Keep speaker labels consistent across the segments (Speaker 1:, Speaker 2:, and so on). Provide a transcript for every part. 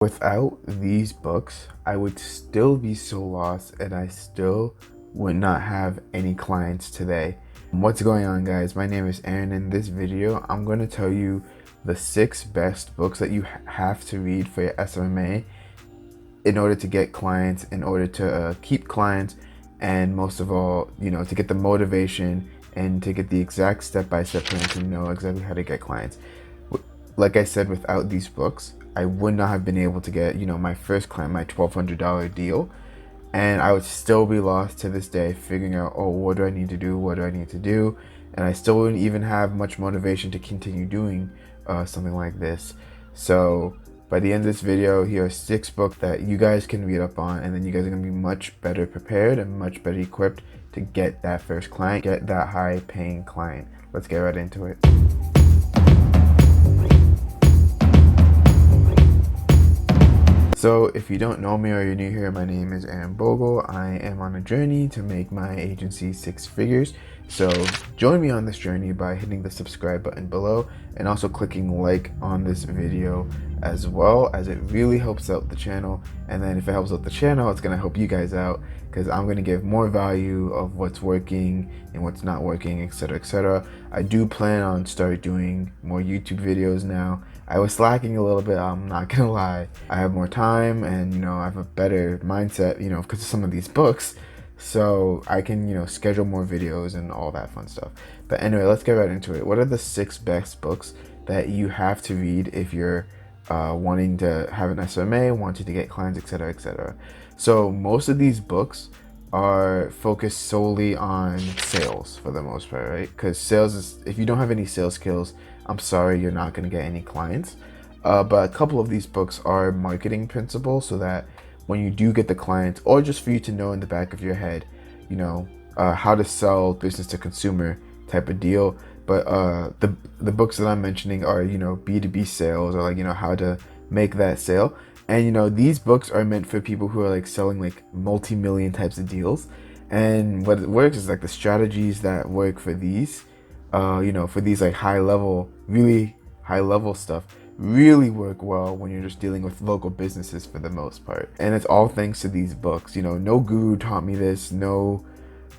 Speaker 1: Without these books, I would still be so lost and I still would not have any clients today. What's going on, guys? My name is Aaron. In this video, I'm going to tell you the 6 best books that you have to read for your SMMA in order to get clients, in order to keep clients, and most of all, to get the motivation and to get the exact step-by-step plan to know exactly how to get clients. Like I said, without these books, I would not have been able to get, my first client, my $1,200 deal. And I would still be lost to this day, figuring out, oh, what do I need to do? What do I need to do? And I still wouldn't even have much motivation to continue doing something like this. So by the end of this video, here are 6 books that you guys can read up on, and then you guys are gonna be much better prepared and much better equipped to get that first client, get that high paying client. Let's get right into it. So if you don't know me or you're new here, my name is Aaron Bogle. I am on a journey to make my agency 6 figures. So join me on this journey by hitting the subscribe button below and also clicking like on this video, as well as it really helps out the channel. And then if it helps out the channel, it's gonna help you guys out because I'm gonna give more value of what's working and what's not working, etc, etc. I do plan on start doing more YouTube videos now. I was slacking a little bit, I'm not gonna lie. I have more time and I have a better mindset, because of some of these books. So I can, schedule more videos and all that fun stuff. But anyway, let's get right into it. What are the 6 best books that you have to read if you're wanting to have an SMA, wanting to get clients, etc, etc. So most of these books are focused solely on sales for the most part, right? Because sales is, if you don't have any sales skills, I'm sorry, you're not going to get any clients. But a couple of these books are marketing principles, so that when you do get the clients, or just for you to know in the back of your head, how to sell business to consumer type of deal. But the books that I'm mentioning are, B2B sales, or how to make that sale. And these books are meant for people who are selling multi-million types of deals. And what it works is the strategies that work for these, for these really high level stuff, really work well when you're just dealing with local businesses for the most part. And it's all thanks to these books. No guru taught me this, no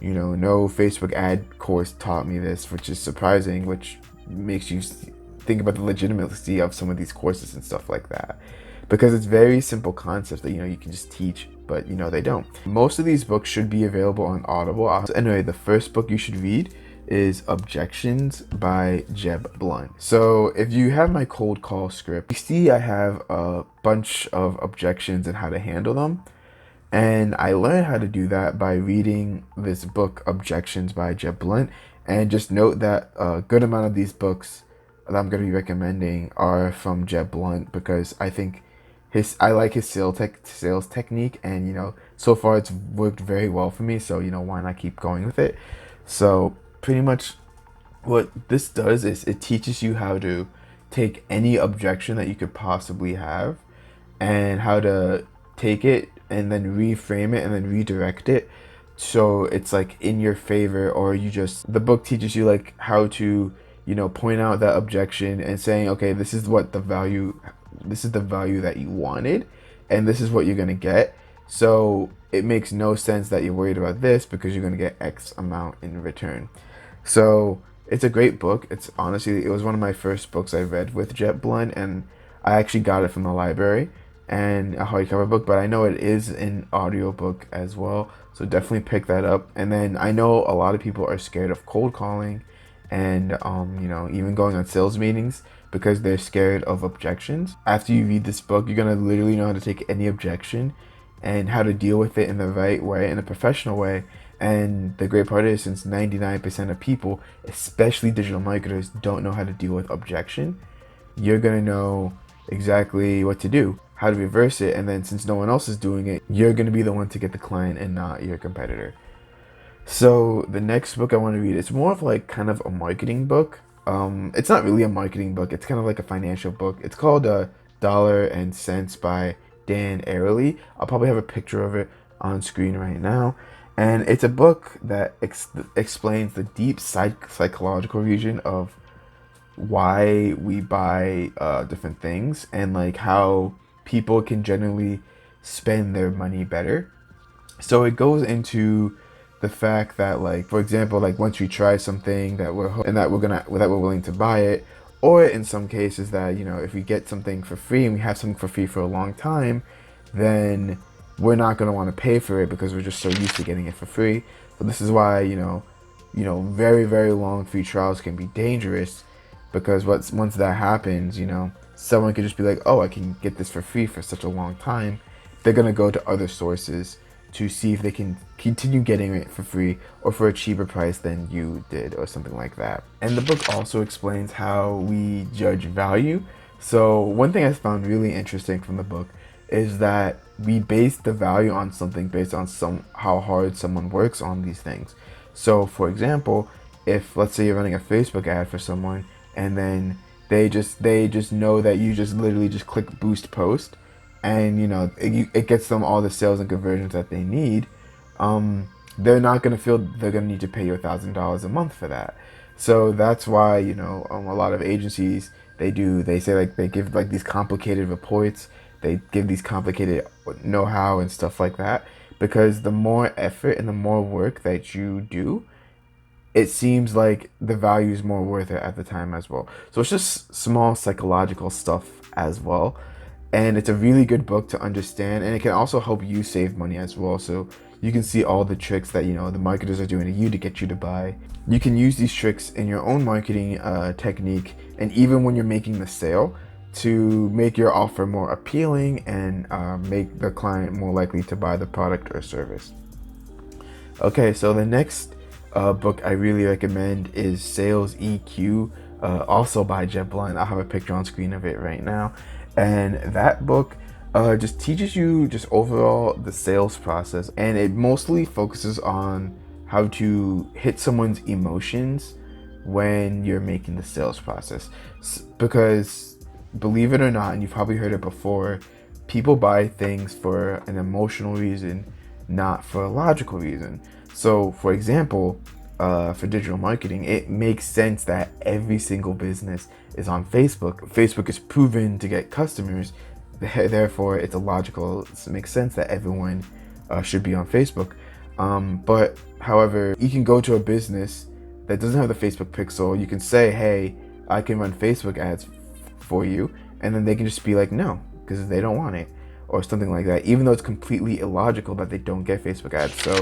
Speaker 1: Facebook ad course taught me this, which is surprising, which makes you think about the legitimacy of some of these courses and stuff like that. Because it's very simple concepts that you can just teach, but they don't. Most of these books should be available on Audible. So anyway, the first book you should read is Objections by Jeb Blunt. So if you have my cold call script, you see I have a bunch of objections and how to handle them. And I learned how to do that by reading this book, Objections by Jeb Blunt. And just note that a good amount of these books that I'm going to be recommending are from Jeb Blunt, because I think I like his sales technique, and so far it's worked very well for me. So why not keep going with it? So pretty much what this does is it teaches you how to take any objection that you could possibly have and how to take it and then reframe it and then redirect it so it's in your favor. Or the book teaches you how to point out that objection and saying, okay, this is the value that you wanted, and this is what you're gonna get. So it makes no sense that you're worried about this, because you're gonna get X amount in return. So it's a great book. It was one of my first books I read with Jeb Blunt, and I actually got it from the library, and a hardcover book, but I know it is an audiobook as well, so definitely pick that up. And then I know a lot of people are scared of cold calling and even going on sales meetings because they're scared of objections. After you read this book, you're gonna literally know how to take any objection and how to deal with it in the right way, in a professional way. And the great part is, since 99% of people, especially digital marketers, don't know how to deal with objection, you're gonna know exactly what to do, how to reverse it. And then since no one else is doing it, you're gonna be the one to get the client and not your competitor. So the next book I want to read, it's more of kind of a marketing book. It's not really a marketing book, it's kind of like a financial book. It's called Dollar and Cents by Dan Ariely. I'll probably have a picture of it on screen right now. And it's a book that explains the deep psychological reason of why we buy different things, and how people can generally spend their money better. So it goes into the fact that, like, for example, like once we try something that we're willing to buy it, or in some cases that, you know, if we get something for free and we have something for free for a long time, then we're not going to want to pay for it because we're just so used to getting it for free. So this is why, very, very long free trials can be dangerous, because once that happens, someone could just be like, oh, I can get this for free for such a long time. They're going to go to other sources to see if they can continue getting it for free or for a cheaper price than you did, or something like that. And the book also explains how we judge value. So one thing I found really interesting from the book is that we base the value on something based on how hard someone works on these things. So for example, if let's say you're running a Facebook ad for someone, and then they just know that you just literally just click boost post, and it gets them all the sales and conversions that they need, they're not going to feel they're going to need to pay you $1,000 a month for that. So that's why a lot of agencies, they say, like, they give like these complicated reports, they give these complicated know-how and stuff like that, because the more effort and the more work that you do, it seems like the value is more worth it at the time as well. So it's just small psychological stuff as well. And it's a really good book to understand, and it can also help you save money as well. So you can see all the tricks that the marketers are doing to you to get you to buy. You can use these tricks in your own marketing technique, and even when you're making the sale, to make your offer more appealing and make the client more likely to buy the product or service. Okay, so the next book I really recommend is Sales EQ, also by Jeb Blunt. I have a picture on screen of it right now. And that book just teaches you just overall the sales process, and it mostly focuses on how to hit someone's emotions when you're making the sales process. Because believe it or not, and you've probably heard it before, people buy things for an emotional reason, not for a logical reason. So for example, for digital marketing, it makes sense that every single business is on Facebook. Facebook is proven to get customers, therefore it makes sense that everyone should be on Facebook. But however, you can go to a business that doesn't have the Facebook pixel. You can say, hey, I can run Facebook ads for you, and then they can just be like, no, because they don't want it, or something like that, even though it's completely illogical that they don't get Facebook ads. So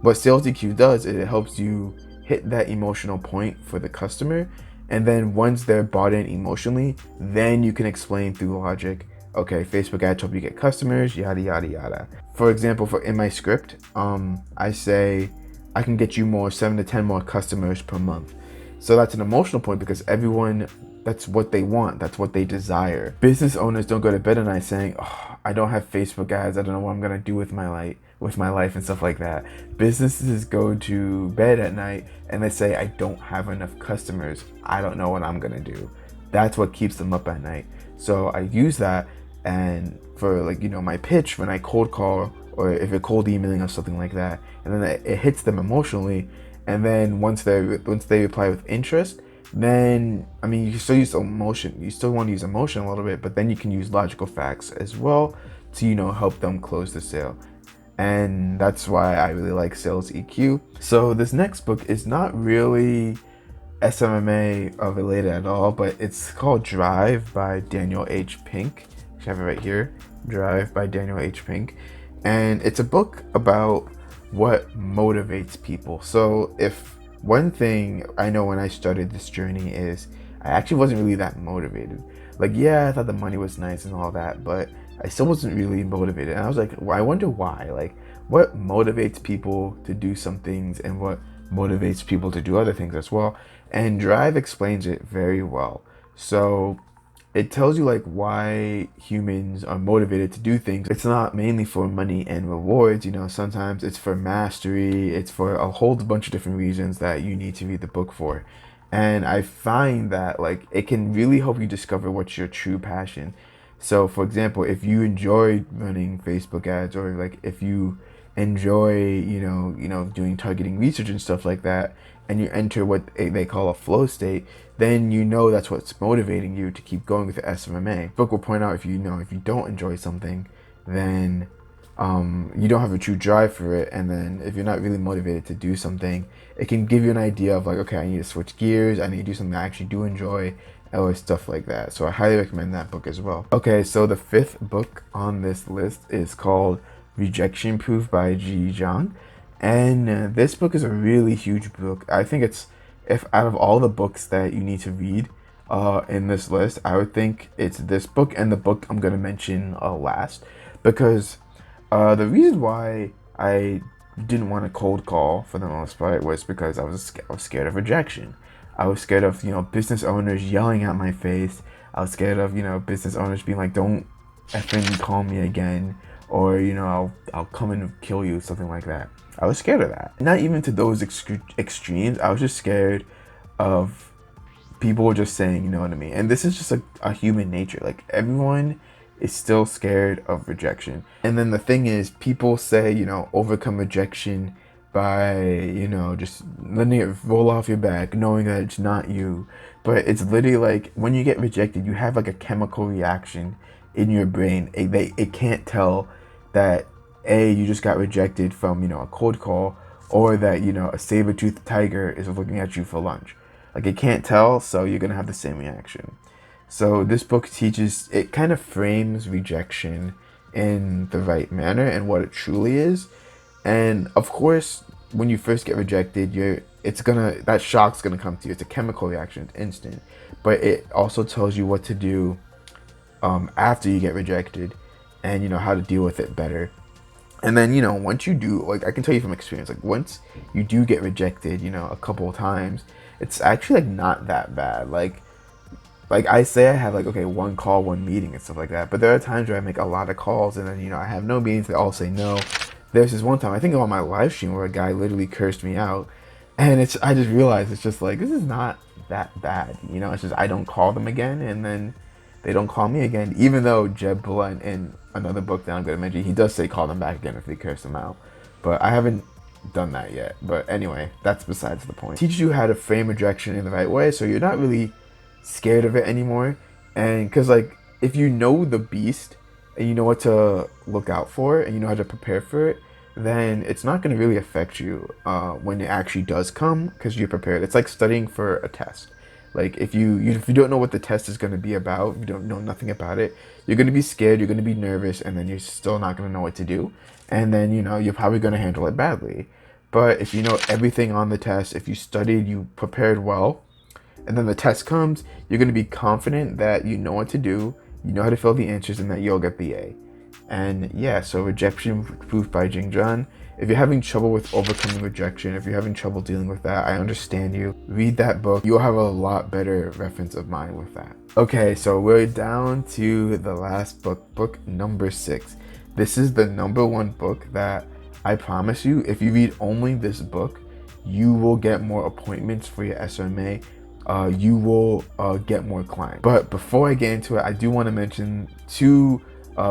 Speaker 1: what Sales EQ does is it helps you hit that emotional point for the customer, and then once they're bought in emotionally, then you can explain through logic, okay, Facebook ads help you get customers, yada yada yada. For example, in my script, I say I can get you 7 to 10 more customers per month. So that's an emotional point, because everyone, that's what they want, that's what they desire. Business owners don't go to bed at night saying, oh, I don't have Facebook ads, I don't know what I'm gonna do with my life and stuff like that. Businesses go to bed at night and they say, I don't have enough customers, I don't know what I'm gonna do. That's what keeps them up at night. So I use that, and for my pitch, when I cold call, or if you're cold emailing or something like that, and then it hits them emotionally, and then once they reply with interest, then you still use emotion. You still want to use emotion a little bit, but then you can use logical facts as well to help them close the sale. And that's why I really like Sales EQ. So this next book is not really SMMA related at all, but it's called Drive by Daniel H. Pink. I have it right here, Drive by Daniel H. Pink. And it's a book about what motivates people. So if one thing I know when I started this journey is I actually wasn't really that motivated. Yeah, I thought the money was nice and all that, but I still wasn't really motivated. And I was like, well, I wonder why. What motivates people to do some things, and what motivates people to do other things as well? And Drive explains it very well. So it tells you why humans are motivated to do things. It's not mainly for money and rewards, sometimes it's for mastery, it's for a whole bunch of different reasons that you need to read the book for. And I find that it can really help you discover what's your true passion. So for example, if you enjoy running Facebook ads, or if you enjoy, doing targeting research and stuff like that, and you enter what they call a flow state, then you know that's what's motivating you to keep going with the SMMA. The book will point out if you don't enjoy something, then you don't have a true drive for it, and then if you're not really motivated to do something, it can give you an idea of like, okay, I need to switch gears, I need to do something I actually do enjoy, or stuff like that. So I highly recommend that book as well. Okay, so the fifth book on this list is called Rejection Proof by Ji Zhang, and this book is a really huge book. I think it's, if out of all the books that you need to read in this list, I would think it's this book and the book I'm going to mention last, because the reason why I didn't want to cold call for the most part was because I was scared of rejection. I was scared of, business owners yelling at my face. I was scared of, business owners being like, don't effing call me again, or, I'll come and kill you, something like that. I was scared of that. Not even to those extremes. I was just scared of people just saying, you know what I mean? And this is just a human nature. Like, everyone is still scared of rejection. And then the thing is, people say, overcome rejection by, just letting it roll off your back, knowing that it's not you. But it's literally like, when you get rejected, you have like a chemical reaction in your brain. It can't tell that you just got rejected from, a cold call, or that, a saber-toothed tiger is looking at you for lunch. Like, it can't tell, so you're gonna have the same reaction. So this book teaches, it kind of frames rejection in the right manner and what it truly is. And of course, when you first get rejected, that shock's gonna come to you. It's a chemical reaction, it's instant. But it also tells you what to do after you get rejected, and how to deal with it better. And then, once you do, like, I can tell you from experience, like, once you do get rejected, a couple of times, it's actually like not that bad. Like I say I have like, okay, one call, one meeting and stuff like that. But there are times where I make a lot of calls and then, I have no meetings. They all say no. There's this one time, I think on my live stream, where a guy literally cursed me out. And I just realized it's just like, this is not that bad. It's just I don't call them again, and then they don't call me again. Even though Jeb Blunt, in another book that I'm going to mention, he does say call them back again if they curse them out. But I haven't done that yet. But anyway, that's besides the point. It teaches you how to frame rejection in the right way, so you're not really scared of it anymore. And because, like, if you know the beast and you know what to look out for and you know how to prepare for it, then it's not going to really affect you when it actually does come, because you're prepared. It's like studying for a test. Like, if you don't know what the test is going to be about, you don't know nothing about it, you're going to be scared, you're going to be nervous, and then you're still not going to know what to do. And then, you're probably going to handle it badly. But if you know everything on the test, if you studied, you prepared well, and then the test comes, you're going to be confident that you know what to do, you know how to fill the answers, and that you'll get the A. And yeah, so Rejection Proof by Ji Zhang. If you're having trouble with overcoming rejection, if you're having trouble dealing with that, I understand you. Read that book. You'll have a lot better reference of mine with that. Okay, so we're down to the last book, book number 6. This is the number 1 book that I promise you, if you read only this book, you will get more appointments for your SMMA. You will get more clients. But before I get into it, I do want to mention 2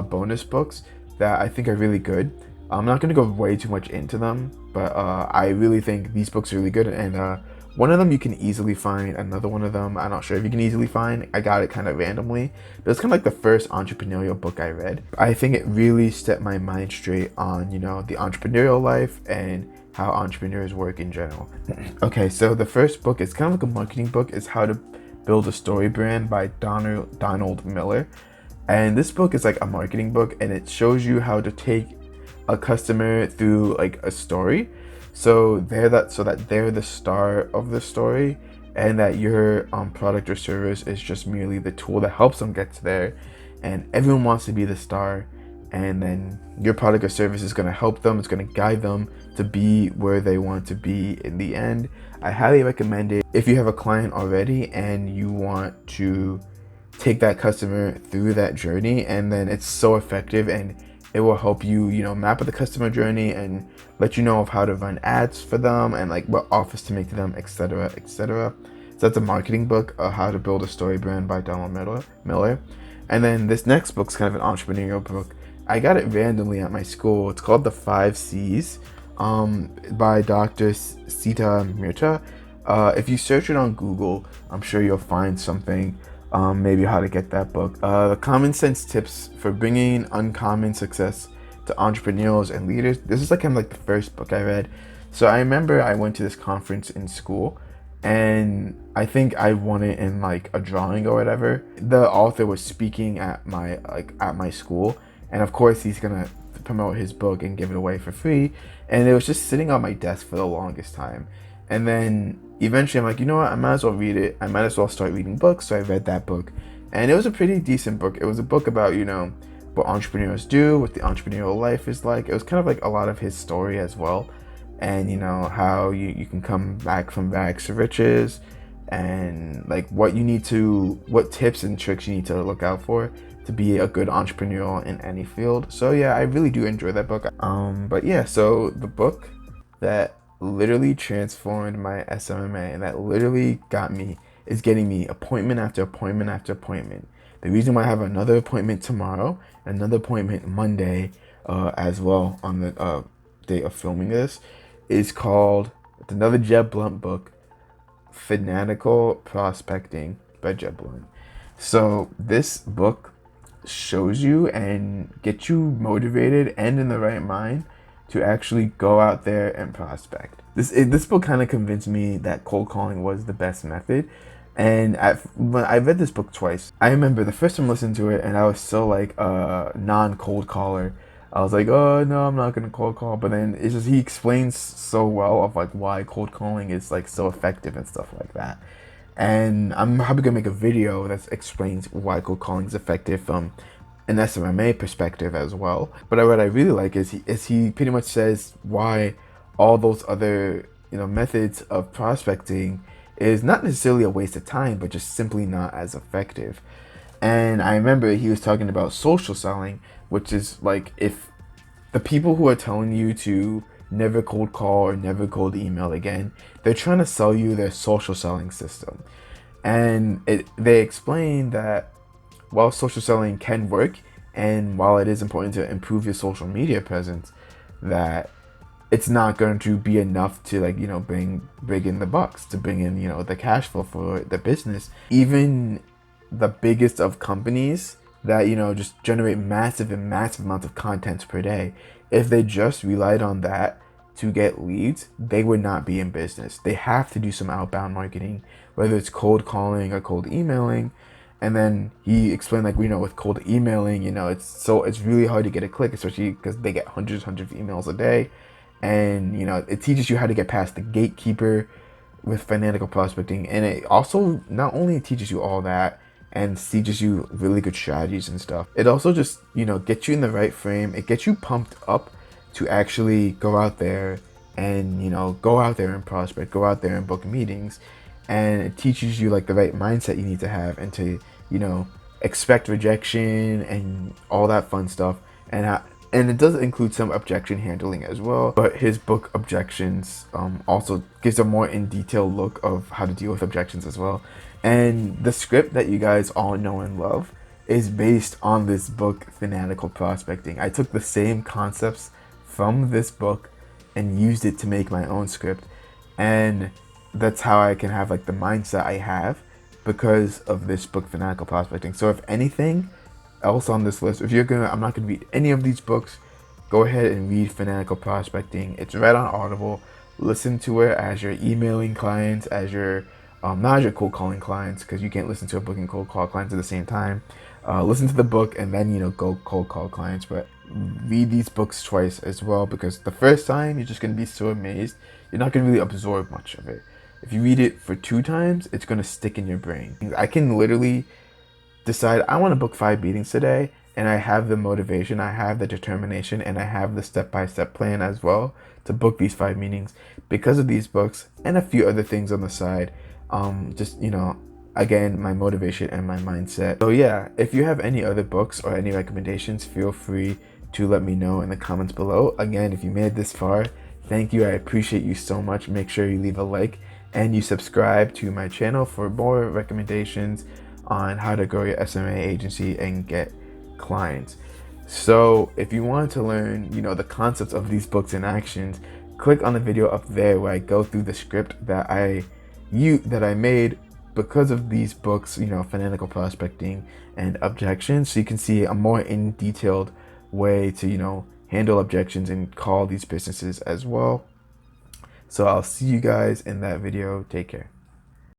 Speaker 1: bonus books that I think are really good. I'm not going to go way too much into them, but I really think these books are really good. And one of them you can easily find. Another one of them, I'm not sure if you can easily find. I got it kind of randomly. But it's kind of like the first entrepreneurial book I read. I think it really set my mind straight on, the entrepreneurial life and how entrepreneurs work in general. Okay, so the first book is kind of like a marketing book. It's How to Build a Story Brand by Donald Miller. And this book is like a marketing book, and it shows you how to take a customer through like a story, so that they're the star of the story, and that your product or service is just merely the tool that helps them get to there. And everyone wants to be the star, and then your product or service is going to help them. It's going to guide them to be where they want to be in the end. I highly recommend it if you have a client already and you want to take that customer through that journey. And then it's so effective, and it will help you, map out the customer journey and let you know of how to run ads for them and like what offers to make to them, etc., etc. So that's a marketing book, How to Build a Story Brand by Donald Miller. And then this next book's kind of an entrepreneurial book. I got it randomly at my school. It's called The 5 C's by Dr. Sita Mirta. If you search it on Google, I'm sure you'll find something, maybe how to get that book. The Common Sense Tips for Bringing Uncommon Success to Entrepreneurs and Leaders. This is like kind of like the first book I read. So I remember I went to this conference in school, and I think I won it in like a drawing or whatever. The author was speaking at my school, and of course he's gonna promote his book and give it away for free. And it was just sitting on my desk for the longest time. And then eventually I'm like, you know what, I might as well read it. I might as well start reading books. So I read that book, and it was a pretty decent book. It was a book about, you know, what entrepreneurs do, what the entrepreneurial life is like. It was kind of like a lot of his story as well, and you know how you can come back from rags to riches, and like what tips and tricks you need to look out for to be a good entrepreneur in any field. So yeah, I really do enjoy that book. But yeah, so the book that literally transformed my SMMA and that literally is getting me appointment after appointment after appointment. The reason why I have another appointment tomorrow, another appointment Monday as well on the day of filming this, is called, it's another Jeb Blunt book, Fanatical Prospecting by Jeb Blunt. So this book shows you and gets you motivated and in the right mind to actually go out there and prospect. This book kind of convinced me that cold calling was the best method. And when I read this book twice, I remember the first time listening to it, and I was so like non-cold caller. I was like, oh no, I'm not gonna cold call. But then it's just, he explains so well of like why cold calling is like so effective and stuff like that. And I'm probably gonna make a video that explains why cold calling is effective from an SMMA perspective as well. But what I really like is he pretty much says why all those other, you know, methods of prospecting is not necessarily a waste of time, but just simply not as effective. And I remember he was talking about social selling, which is like, if the people who are telling you to never cold call or never cold email again, they're trying to sell you their social selling system. And they explain that while social selling can work, and while it is important to improve your social media presence, that it's not going to be enough to, like, you know, bring in the bucks, to bring in, you know, the cash flow for the business. Even the biggest of companies that, you know, just generate massive amounts of content per day, if they just relied on that to get leads, they would not be in business. They have to do some outbound marketing, whether it's cold calling or cold emailing. And then he explained, like, you know, with cold emailing, you know, it's really hard to get a click, especially because they get hundreds of emails a day. And, you know, it teaches you how to get past the gatekeeper with fanatical prospecting. And it also not only teaches you all that and teaches you really good strategies and stuff, it also just, you know, gets you in the right frame. It gets you pumped up to actually go out there and, you know, go out there and prospect, go out there and book meetings. And it teaches you, like, the right mindset you need to have, and to, you know, expect rejection and all that fun stuff. And it does include some objection handling as well. But his book Objections also gives a more in detail look of how to deal with objections as well. And the script that you guys all know and love is based on this book, Fanatical Prospecting. I took the same concepts from this book and used it to make my own script. And that's how I can have, like, the mindset I have because of this book, Fanatical Prospecting. So if anything else on this list, I'm not gonna read any of these books, go ahead and read Fanatical Prospecting. It's right on Audible. Listen to it as you're emailing clients, as you're not as you're cold calling clients, because you can't listen to a book and cold call clients at the same time. Listen to the book and then, you know, go cold call clients. But read these books twice as well, because the first time you're just gonna be so amazed, you're not gonna really absorb much of it. If you read it for 2 times, it's gonna stick in your brain. I can literally decide I want to book 5 meetings today, and I have the motivation, I have the determination, and I have the step-by-step plan as well to book these 5 meetings because of these books and a few other things on the side. Just, you know, again, my motivation and my mindset. So yeah, if you have any other books or any recommendations, feel free to let me know in the comments below. Again, if you made it this far, thank you. I appreciate you so much. Make sure you leave a like and you subscribe to my channel for more recommendations on how to grow your SMA agency and get clients. So if you want to learn, the concepts of these books and actions, click on the video up there where I go through the script that I made because of these books, fanatical prospecting and objections, so you can see a more in detailed way to, handle objections and call these businesses as well. So I'll see you guys in that video. Take care.